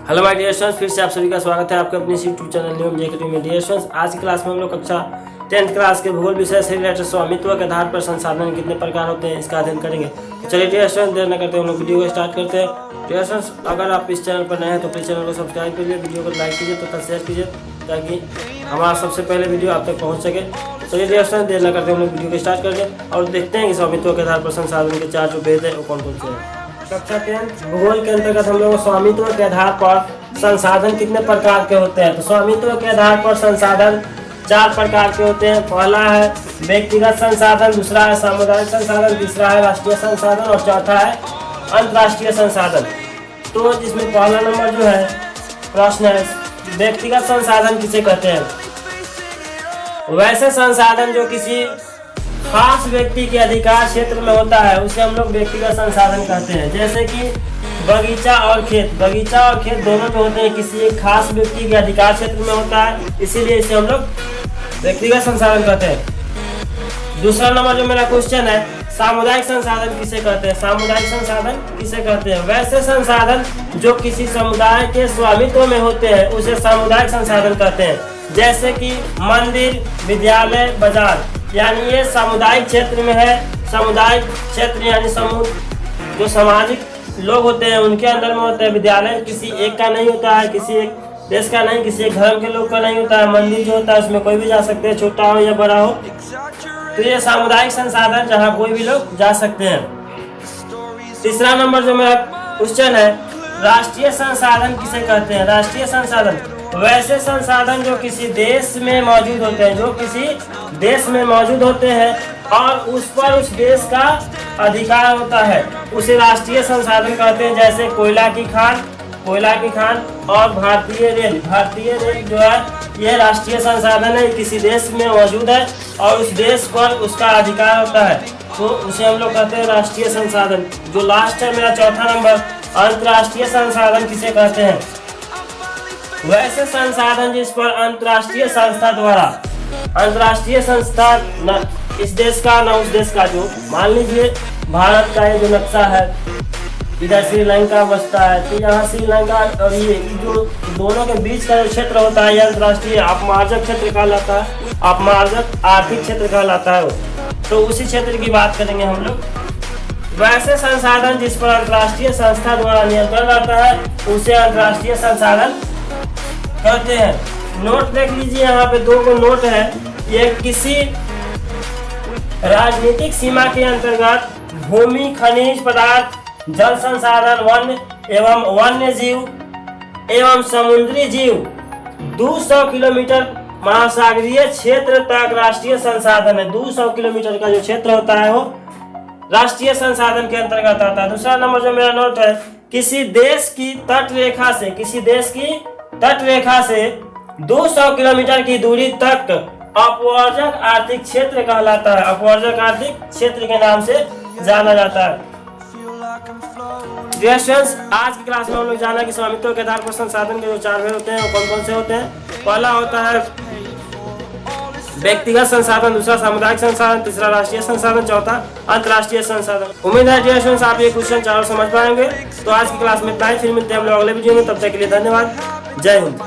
Hello my dear students, फिर से आप सभी का स्वागत है आपके अपने यूट्यूब चैनल न्यू जेकेटी में। डियर स्टूडेंट्स, आज की क्लास में हम लोग कक्षा 10th क्लास के भूगोल विषय से रिलेटेड स्वामित्व के आधार पर संसाधन कितने प्रकार होते हैं इसका अध्ययन करेंगे। तो चलिए डियर स्टूडेंट्स, देर न करते हम लोग वीडियो को स्टार्ट करते हैं। डियर स्टूडेंट्स, अगर आप इस चैनल पर नए हैं तो प्लीज चैनल को सब्सक्राइब कीजिए, वीडियो को लाइक कीजिए तथा शेयर कीजिए ताकि हमारा सबसे पहले वीडियो आप तक पहुँच सके। चलिए डियर स्टूडेंट्स, देर न करते हम लोग वीडियो को स्टार्ट करते हैं और देखते हैं कि स्वामित्व के आधार पर संसाधन के चार जो भेद है वो कौन कौन से हैं। कक्षा 10 भूगोल के अंतर्गत हम लोग स्वामित्व के आधार पर संसाधन कितने प्रकार के होते हैं। तो स्वामित्व के आधार पर संसाधन चार प्रकार के होते हैं। पहला है व्यक्तिगत संसाधन, दूसरा है सामुदायिक संसाधन, तीसरा है राष्ट्रीय संसाधन और चौथा है अंतर्राष्ट्रीय संसाधन। तो जिसमें पहला नंबर जो है प्रश्न है, व्यक्तिगत संसाधन किसे कहते हैं। वैसे संसाधन जो किसी खास व्यक्ति के अधिकार क्षेत्र में होता है उसे हम लोग व्यक्तिगत संसाधन कहते हैं। जैसे कि बगीचा और खेत दोनों में होते हैं, किसी एक खास व्यक्ति के अधिकार क्षेत्र में होता है, इसीलिए इसे हम लोग व्यक्तिगत संसाधन कहते हैं। दूसरा नंबर जो मेरा क्वेश्चन है, सामुदायिक संसाधन किसे कहते हैं। सामुदायिक संसाधन किसे कहते हैं। वैसे संसाधन जो किसी समुदाय के स्वामित्व में होते हैं उसे सामुदायिक संसाधन कहते हैं। जैसे कि मंदिर, विद्यालय, बाजार, यानी ये सामुदायिक क्षेत्र में है। सामुदायिक क्षेत्र यानी समूह जो सामाजिक लोग होते हैं उनके अंदर में होता है। विद्यालय किसी एक का नहीं होता है, किसी एक देश का नहीं, किसी एक धर्म के लोग का नहीं होता है। मंदिर जो होता है उसमें कोई भी जा सकते हैं, छोटा हो या बड़ा हो। तो ये सामुदायिक संसाधन जहाँ कोई भी लोग जा सकते हैं। तीसरा नंबर जो मेरा क्वेश्चन है, राष्ट्रीय संसाधन किसे कहते हैं। राष्ट्रीय संसाधन वैसे संसाधन जो किसी देश में मौजूद होते हैं, जो किसी देश में मौजूद होते हैं और उस पर उस देश का अधिकार होता है, उसे राष्ट्रीय संसाधन कहते हैं। जैसे कोयला की खान और भारतीय रेल जो है यह राष्ट्रीय संसाधन है, किसी देश में मौजूद है और उस देश पर उसका अधिकार होता है, तो उसे हम लोग कहते हैं राष्ट्रीय संसाधन। जो लास्ट है मेरा चौथा नंबर, अंतर्राष्ट्रीय संसाधन किसे कहते हैं। वैसे संसाधन जिस पर अंतर्राष्ट्रीय संस्था न इस देश का न उस देश का, जो मान लीजिए भारत का ये जो नक्शा है, इधर श्रीलंका बसता है, तो यहाँ श्रीलंका और ये जो दोनों के बीच का जो क्षेत्र होता है, ये अंतर्राष्ट्रीय अपमार्जक क्षेत्र कहलाता है, अपमार्जक आर्थिक क्षेत्र कहलाता है। तो उसी क्षेत्र की बात करेंगे हम लोग। वैसे संसाधन जिस पर अंतर्राष्ट्रीय संस्था द्वारा नियंत्रण रहता है उसे अंतर्राष्ट्रीय संसाधन कहते हैं। नोट देख लीजिए, यहाँ पे दो को नोट है। ये किसी राजनीतिक सीमा के अंतर्गत भूमि, खनिज पदार्थ, जल संसाधन, वन्य जीव एवं समुद्री जीव 200 किलोमीटर महासागरीय क्षेत्र तक राष्ट्रीय संसाधन है। 200 किलोमीटर का जो क्षेत्र होता है वो राष्ट्रीय संसाधन के अंतर्गत आता है। दूसरा नंबर जो मेरा नोट है, किसी देश की तट रेखा से 200 किलोमीटर की दूरी तक अपवर्जक आर्थिक क्षेत्र कहलाता है। अपवर्जक आर्थिक क्षेत्र के नाम से जाना जाता है। डियर स्टूडेंट्स, आज की क्लास में हम लोग जाना कि स्वामित्व के आधार पर संसाधन के जो चार भेद होते हैं वो कौन कौन से होते हैं। पहला होता है व्यक्तिगत संसाधन, दूसरा सामुदायिक संसाधन, तीसरा राष्ट्रीय संसाधन, चौथा अंतर्राष्ट्रीय संसाधन। उम्मीद है डियर स्टूडेंट्स आप ये क्वेश्चन चारों समझ पाएंगे। तो आज की क्लास में इतना ही, फिर मिलते हैं हम लोग अगले वीडियो में। तब तक के लिए धन्यवाद। जय हिंद।